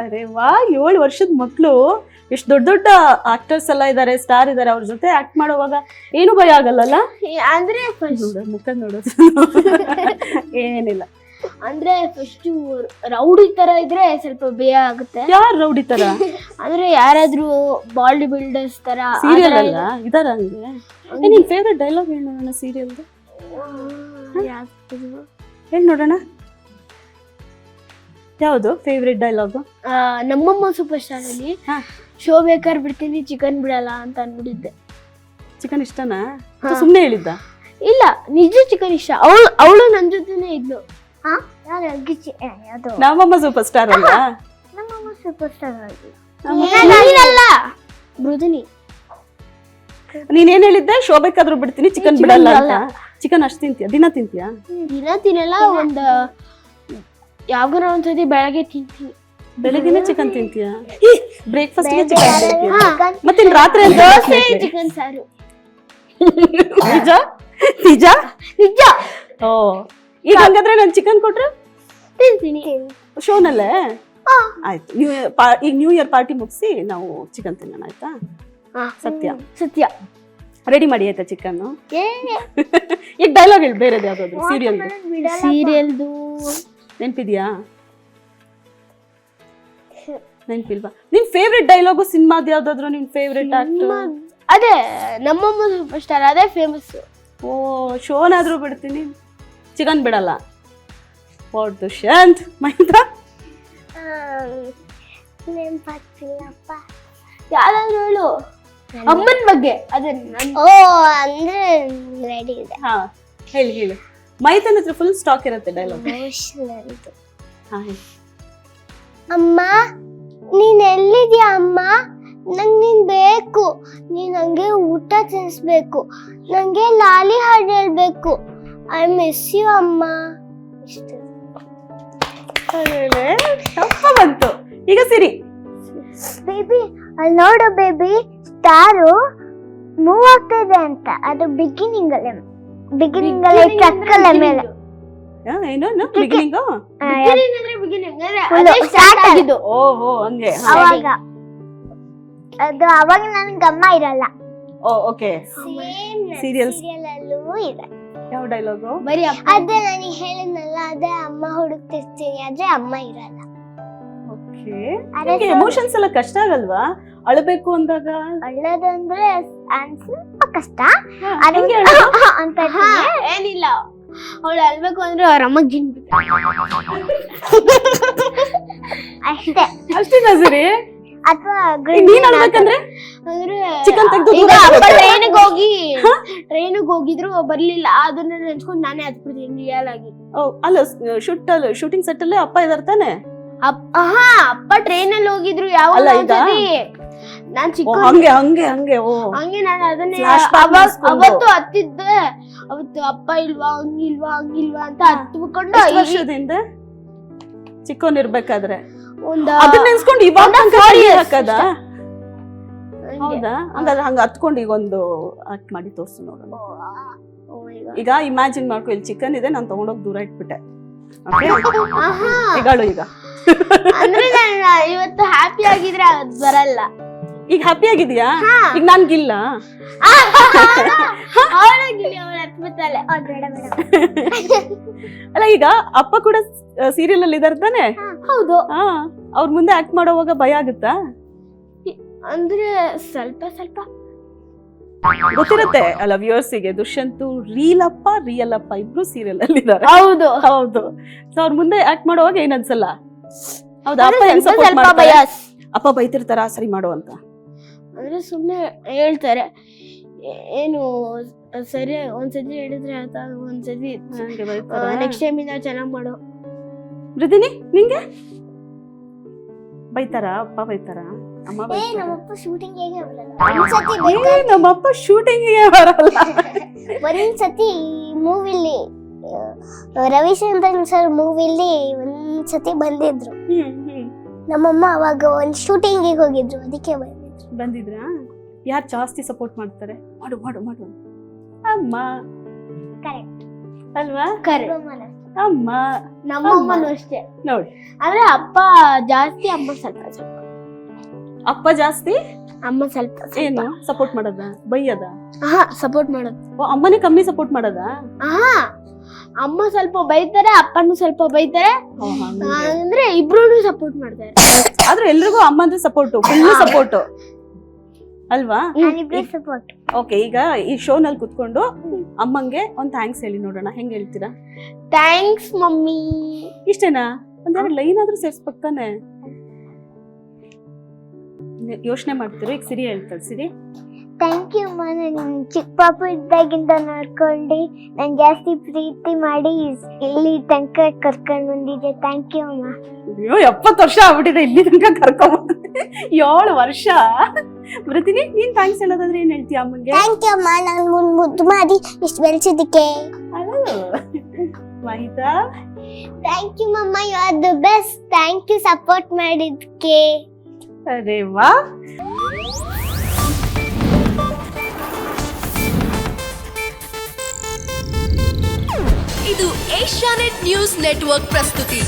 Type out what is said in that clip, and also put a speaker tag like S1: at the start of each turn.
S1: ಅರೆ ವಾ 7 ವರ್ಷದ ಮಕ್ಕಳು ಎಷ್ಟು ದೊಡ್ಡ ದೊಡ್ಡ ಆಕ್ಟರ್ಸ್ ಎಲ್ಲ ಇದಾರೆ, ಸ್ಟಾರ್ ಇದಾರೆ, ಅವ್ರ ಜೊತೆ ಆಕ್ಟ್ ಮಾಡುವಾಗ ಏನು ಭಯ ಆಗಲ್ಲ?
S2: ಅಂದ್ರೆ
S1: ಮುಖ ನೋಡೋದು ಏನಿಲ್ಲ.
S2: ಅಂದ್ರೆ ಫಸ್ಟ್ ರೌಡಿ ತರ ಇದ್ರೆ ಸ್ವಲ್ಪ ಭಯ ಆಗುತ್ತೆ.
S1: ಯಾರು ರೌಡಿ ತರ?
S2: ಅಂದ್ರೆ ಯಾರಾದ್ರೂ ಬಾಡಿ ಬಿಲ್ಡರ್ಸ್ ತರ
S1: ಸೀರಿಯಲ್ ಅಲ್ಲ ಇದಾರ ಹಂಗೆ? ನಿನ್ ಫೇವ್ರೆಟ್ ಡೈಲಾಗ್ ಹೇಳಿ ನೋಡೋಣ ಸೀರಿಯಲ್ದು. ಹೇಳಿ ನೋಡೋಣ, ಯಾವುದು ಫೇವ್ರೆಟ್ ಡೈಲಾಗು?
S2: ನಮ್ಮಮ್ಮ ಸೂಪರ್ ಸ್ಟಾರ್ ಅಲ್ಲಿ ಶೋ ಬೇಕಾದ್ರೆ ಬಿಡ್ತೀನಿ ಚಿಕನ್ ಬಿಡಲ್ಲ ಅಂತ ಅನ್ಬಿಟ್ಟಿದ್ದೆ.
S1: ಚಿಕನ್ ಇಷ್ಟನಾ? ಸುಮ್ಮನೆ ಹೇಳಿದ್ದ?
S2: ಇಲ್ಲ, ನಿಜ ಚಿಕನ್ ಇಷ್ಟ. ಅವಳು ನನ್ ಜೊತೆನೆ ಇದ್ಲು.
S1: ನಮ್ಮಮ್ಮ ಸೂಪರ್ ಸ್ಟಾರ್ ಅಲ್ಲ?
S2: ನಮ್ಮಮ್ಮ ಸೂಪರ್ ಸ್ಟಾರ್ ಅಲ್ಲ, ಮೃದುನಿ.
S1: ನೀನೇನ್ ಹೇಳಿದ್ದೆ? ಶೋ ಬೇಕಾದ್ರೂ ಬಿಡ್ತೀನಿ ಚಿಕನ್ ಬಿಡಲ್ಲ ಅಂತ. ಚಿಕನ್ ಅಷ್ಟು ತಿಂತೀಯ? ದಿನ ತಿಂತೀಯ?
S2: ದಿನ ತಿನ್ನಲ್ಲ, ಒಂದ್ ಯಾವಾಗಾರ ಒಂದ್ಸತಿ ಬೆಳಗ್ಗೆ ತಿಂತೀನಿ.
S1: ಬೆಳಗ್ಗೆನೆ ಚಿಕನ್ ತಿಂತೀಯ? ಬ್ರೇಕ್ಫಾಸ್ಟ್ ಗೆ ಚಿಕನ್ ತಿಂತೀಯ? ಮತ್ತೆ ರಾತ್ರಿ
S2: ದೋಸೆ ಚಿಕನ್ ಸಾರು.
S1: ನಿಜ ನಿಜ
S2: ನಿಜ.
S1: ಓ, ಈಗ ಹಂಗಾದ್ರೆ ನಾನು ಚಿಕನ್ ಕೊಟ್ರೆ
S2: ತಿಂತೀನಿ
S1: ಶೋನಲ್ಲೇ? ಆಯ್ತು, ಈಗ ನ್ಯೂ ಇಯರ್ ಪಾರ್ಟಿ ಮುಗಿಸಿ ನಾವು ಚಿಕನ್ ತಿನ್ನೋಣ, ಆಯ್ತಾ? ಸತ್ಯ
S2: ಸತ್ಯ.
S1: ರೆಡಿ ಮಾಡಿ ಆಯ್ತಾ ಚಿಕನ್? ಈಗ ಡೈಲಾಗ್ ಹೇಳಿ ಬೇರೆದು ಯಾವ್ದಾದ್ರು
S2: ಸೀರಿಯಲ್ದು
S1: ನೆನ್ಪಿದ್ಯಾ? ನೆನ್ಪಿಲ್ವಾ? ನಿನ್ ಫೇವ್ರೆಟ್ ಡೈಲಾಗು ಸಿನಿಮಾದ ಯಾವ್ದಾದ್ರು? ನಿನ್ ಫೇವ್ರೆಟ್ ಆಕ್ಟರ್?
S2: ಅದೇ ನಮ್ಮಮ್ಮ ಸೂಪರ್ ಸ್ಟಾರ್, ಅದೇ ಫೇಮಸ್.
S1: ಓ, ಶೋನಾದ್ರೂ ಬಿಡ್ತೀನಿ ಚಿಕನ್ ಬಿಡಲ್ಲ. ವಾಟ್ ದುಷ್ಯಂತ್? ಮೈಂದ್ರ
S2: ಯಾವ್ದಾದ್ರು ಹೇಳು, ಅಮ್ಮನ ಬಗ್ಗೆ. ಅದೇ
S3: ಓ, ಅಂದ್ರೆ ರೆಡಿ ಇದೆ.
S1: ಹಾ ಹೇಳಿ ಹೇಳು. ಮೈತನ ಹತ್ರ ಫುಲ್ ಸ್ಟಾಕ್ ಇರುತ್ತೆ ಡೈಲಾಗ್. ಹಾ ಹೇಳಿ.
S3: ಅಮ್ಮ, ನೀನ್ ಎಲ್ಲಿದ್ಯಾ ಅಮ್ಮ? ನಂಗೆ ನೀನ್ ಬೇಕು. ನೀನ್ ನಂಗೆ ಊಟ ತಿನ್ಸ್ಬೇಕು, ನಂಗೆ ಲಾಲಿ ಹಾಡು ಹೇಳ್ಬೇಕು. ಐ ಮಿಸ್ ಯು ಅಮ್ಮ.
S1: ತಪ್ಪ ಬಂತು. ಈಗ ಸಿರಿ.
S3: ಬೇಬಿ, ಅಲ್ಲಿ ನೋಡು ಬೇಬಿ, ಸ್ಟಾರು ಮೂವ್ ಆಗ್ತಾ ಇದೆ ಅಂತ. ಅದು ಬಿಗಿನಿಂಗ್ ಅಲ್ಲೇ ಟ್ರಕ್ ಅಲ್ಲ ಮೇಲೆ.
S1: ಏನು ಬಿಗಿನಿಂಗ್?
S3: ಸ್ಟಾರ್ಟ್ ಆಗಿದ್ದು
S1: ಓಹೋ, ಹಂಗೆ.
S3: ಅವಾಗ ಅದು ಅವಾಗ ನನ್ಗೆ ಅಮ್ಮ ಇರಲ್ಲ.
S1: ಓ ಓಕೆ. ಸೀರಿಯಲ್
S3: ಅಲ್ಲೂ ಇದೆ.
S1: ಯಾವ ಡೈಲಾಗು?
S2: ಬರೀ
S3: ಅದೇ ನನಗೆ ಹೇಳಿದ್ನಲ್ಲ, ಅದೇ ಅಮ್ಮ ಹುಡುಕ್ತಿರ್ತೀನಿ, ಆದ್ರೆ ಅಮ್ಮ ಇರಲ್ಲ.
S1: ಓಕೆ. ಎಮೋಷನ್ಸ್ ಎಲ್ಲ ಕಷ್ಟ ಆಗಲ್ವಾ ಅಳಬೇಕು ಅಂದಾಗ?
S3: ಅಳ್ಳೋದಂದ್ರೆ ಸ್ವಲ್ಪ ಕಷ್ಟ ಅಂತ
S2: ಏನಿಲ್ಲ. ಅವಳು ಅಳ್ಬೇಕು ಅಂದ್ರೆ ಅವ್ರ ಅಮ್ಮಗ್ ಜಿನ್
S3: ಅಷ್ಟೇ.
S1: ಅಷ್ಟೇನಾ ಸರಿ?
S3: ಅಥವಾ
S1: ನೀನ್ ಅಳ್ಬೇಕಂದ್ರೆ
S2: ಅಂದ್ರೆ
S1: ಚಿಕನ್ ತೆಗ್ದು
S2: ಟ್ರೈನಿಗೆ ಹೋಗಿದ್ರು ಬರ್ಲಿಲ್ಲ, ಅದನ್ನ ನೆನ್ಸ್ಕೊಂಡು ನಾನೇ ಹತ್ಬಿಡ್ತೀನಿ ರಿಯಲ್ ಆಗಿ.
S1: ಅಲ್ಲ, ಶೂಟಿಂಗ್ ಸೆಟ್ ಅಲ್ಲೇ ಅಪ್ಪ ಇದಾರೆ ತಾನೆ?
S2: ಅಪ್ಪ ಟ್ರೈನ್ ಅಲ್ಲಿ ಹೋಗಿದ್ರು ಯಾವ ನಾನ್ ಚಿಕ್ಕ
S1: ಹಂಗೆ ಹಂಗೆ ಹಂಗೆ. ಓ,
S2: ಹಂಗೆ ನಾನು ಅದನ್ನೇ
S1: Flashback
S2: ಅವತ್ತು ಹತ್ತಿದ್ದೆ. ಅವತ್ತು ಅಪ್ಪ ಇಲ್ವಾ ಹಂಗಿಲ್ವಾ ಅಂತ ಹತ್ಬಿಕೊಂಡು
S1: ವರ್ಷದಿಂದ ಚಿಕ್ಕವನಿರ್ಬೇಕಾದ್ರೆ
S2: ಒಂದ
S1: ಅದನ್ನ ನೆನ್ಸ್ಕೊಂಡು ಇವಾಗ ಹಾಕದ? ಹೌದಾ? ಹಂಗಾದ್ರೆ ಹಂಗ ಹತ್ಕೊಂಡು ಈಗ ಒಂದು ಆಕ್ಟ್ ಮಾಡಿ ತೋರ್ಸು ನೋಡೋಣ. ಈಗ ಇಮ್ಯಾಜಿನ್ ಮಾಡ್ಕೊ, ಇಲ್ಲಿ ಚಿಕನ್ ಇದೆ, ನಾನು ತಗೊಂಡೋಗಿ ದೂರ ಇಟ್ಬಿಟ್ಟೆ. ಈಗಾಳು ಈಗ
S2: ಅಂದ್ರೆ ಇವತ್ತು ಹ್ಯಾಪಿ ಆಗಿದ್ರೆ ಅದ್ ಬರಲ್ಲ.
S1: ಈಗ ಹ್ಯಾಪಿ ಆಗಿದ್ಯಾ? ಈಗ ನನ್ಗಿಲ್ಲ. ಅಲ್ಲ, ಈಗ ಅಪ್ಪ ಕೂಡ ಸೀರಿಯಲ್ ಅಲ್ಲಿ ಇದಾರೆ ತಾನೆ?
S2: ಹೌದು.
S1: ಅವ್ರ ಮುಂದೆ ಆಕ್ಟ್ ಮಾಡೋವಾಗ ಭಯ ಆಗುತ್ತಾ?
S2: ಅಂದ್ರೆ ಸ್ವಲ್ಪ ಸ್ವಲ್ಪ
S1: ಗೊತ್ತಿರುತ್ತೆ ಅಲ್ಲ ವ್ಯೂವರ್ಸಿಗೆ. ದುಷ್ಯಂತ್ ರಿಯಲ್ ಅಪ್ಪ ಇಬ್ರು ಸೀರಿಯಲ್ ಅಲ್ಲಿ ಇದಾರೆ.
S2: ಹೌದು
S1: ಹೌದು. ಸೊ ಅವ್ರ ಮುಂದೆ ಆಕ್ಟ್ ಮಾಡುವಾಗ ಏನ್ ಅನ್ಸಲ್ಲ? ಹೌದಾ? ಅಪ್ಪ ಹೆಂಗ್
S2: ಸ್ವಲ್ಪ
S1: ಸಪೋರ್ಟ್ ಮಾಡ್ತಾರೆ?
S2: ಬಯಾಸ್.
S1: ಅಪ್ಪ ಬೈತಿರ್ತಾರ ಸರಿ ಮಾಡು ಅಂತ?
S2: ಅಂದ್ರೆ ಸುಮ್ನೆ ಹೇಳ್ತಾರೆ, ಏನು ಸರಿ ಒಂದ್ಸತಿ ಹೇಳಿದ್ರೆ ಆಯ್ತಾ, ಒಂದ್ಸತಿ ನೆಕ್ಸ್ಟ್ ಟೈಮ್ ಇಂದ ಚೆನ್ನಾಗ್ ಮಾಡು.
S1: ಮೃದಿನಿ, ನಿಂಗೆ ಬೈತಾರ? ಅಪ್ಪ ಬೈತಾರ? ಅಮ್ಮ ಬೈತಾರ?
S3: ನಮ್ಮಪ್ಪ ಶೂಟಿಂಗ್
S1: ನಮ್ಮಪ್ಪ ಶೂಟಿಂಗಿಗೆ ಬರಲ್ಲ.
S3: ಒಂದ್ಸತಿ ಮೂವಿಲಿ ರವಿಚಂದ್ರನ್ ಸರ್ ಮೂವಿಲಿ ಒಂದ್ಸತಿ ಬಂದಿದ್ರು. ನಮ್ಮಮ್ಮ ಅವಾಗ ಒಂದ್ ಶೂಟಿಂಗಿಗೆ ಹೋಗಿದ್ರು, ಅದಕ್ಕೆ
S1: ಬಂದಿದ್ರಾ? ಯಾರು ಜಾಸ್ತಿ ಸಪೋರ್ಟ್ ಮಾಡ್ತಾರೆ? ಮಾಡು ಮಾಡು ಮಾಡು ಅಮ್ಮ,
S3: ಕರೆಕ್ಟ್
S1: ಅಲ್ವಾ? ಅಮ್ಮ
S2: ನಮ್ಮಮ್ಮನೂ ಅಷ್ಟೇ.
S1: ನೋಡಿ,
S2: ಆದ್ರೆ ಅಪ್ಪ ಜಾಸ್ತಿ, ಅಮ್ಮ ಸ್ವಲ್ಪ ಸ್ವಲ್ಪ.
S1: ಅಪ್ಪ ಜಾಸ್ತಿ,
S2: ಅಮ್ಮ ಸ್ವಲ್ಪ
S1: ಏನು ಸಪೋರ್ಟ್ ಮಾಡದ, ಬೈಯದ?
S2: ಸಪೋರ್ಟ್ ಮಾಡೋದು.
S1: ಓ, ಅಮ್ಮನೇ ಕಮ್ಮಿ ಸಪೋರ್ಟ್ ಮಾಡದ?
S2: ಅಮ್ಮ ಸ್ವಲ್ಪ ಬೈತಾರೆ, ಅಪ್ಪನೂ ಸ್ವಲ್ಪ ಬೈತಾರೆ,
S1: ಓ, ಹಂಗೆ.
S2: ಅಂದ್ರೆ ಇಬ್ರು ಸಪೋರ್ಟ್ ಮಾಡ್ತಾರೆ.
S1: ಆದ್ರೆ ಎಲ್ರಿಗೂ ಅಮ್ಮ ಅಂದ್ರೆ ಸಪೋರ್ಟ್, ಫುಲ್ ಸಪೋರ್ಟ್ ಅಲ್ವಾ?
S3: ಸಪೋರ್ಟ್.
S1: ಓಕೆ, ಈಗ ಈ ಶೋ ನಲ್ಲಿ ಕುತ್ಕೊಂಡು ಅಮ್ಮಂಗೆ ಒಂದ್ ಥ್ಯಾಂಕ್ಸ್ ಹೇಳಿ ನೋಡೋಣ, ಹೆಂಗ್ ಹೇಳ್ತೀರಾ?
S2: Thanks mummy.
S1: ಇಷ್ಟೇನಾ? ಒಂದೆರಡು ಲೈನ್ ಆದ್ರೂ ಸೇರ್ಸ್ಬೇಕು ತಾನೆ? ಯೋಚನೆ ಮಾಡ್ತಿರೋ, ಈಗ ಸಿರಿ ಹೇಳ್ತಾರೆ. ಸಿರಿ,
S3: ಥ್ಯಾಂಕ್ ಯು ಅಮ್ಮ, ನನ್ ಚಿಕ್ಕ ಪಾಪು ಇದ್ದಾಗಿಂದ ನೋಡ್ಕೊಂಡು ನನ್ ಜಾಸ್ತಿ ಪ್ರೀತಿ ಮಾಡಿ ಇಲ್ಲಿ ತನಕ ಕರ್ಕೊಂಡ್ ಬಂದಿದ್ದೆ. ಥ್ಯಾಂಕ್ ಯು ಅಮ್ಮ.
S1: ಅಯ್ಯೋ 70 ವರ್ಷ ಆಗ್ಬಿಟ್ಟಿದೆ ಇಲ್ಲಿ ತನಕ ಕರ್ಕೊಂಡ್ 7 ವರ್ಷ. ಬರ್ತೀನಿ, ನೀನ್ ಥ್ಯಾಂಕ್ಸ್ ಹೇಳೋದಾದ್ರೆ ಏನ್ ಹೇಳ್ತೀಯ ಅಮ್ಮಂಗೆ?
S3: ಥ್ಯಾಂಕ್ ಯು ಅಮ್ಮ, ನಾನು ಮುದ್ದು ಮಾಡಿ ಇಷ್ಟು ಬೆಳೆಸಿದ್ದಕ್ಕೆ.
S1: Mahita,
S3: thank you mumma, you are the best. Thank you support ಮಾಡಿದ್ಕೆ.
S1: ಅರೆ ವಾ.
S4: ಇದು ಏಷ್ಯಾನೆಟ್ ನ್ಯೂಸ್ ನೆಟ್ವರ್ಕ್ ಪ್ರಸ್ತುತಿ.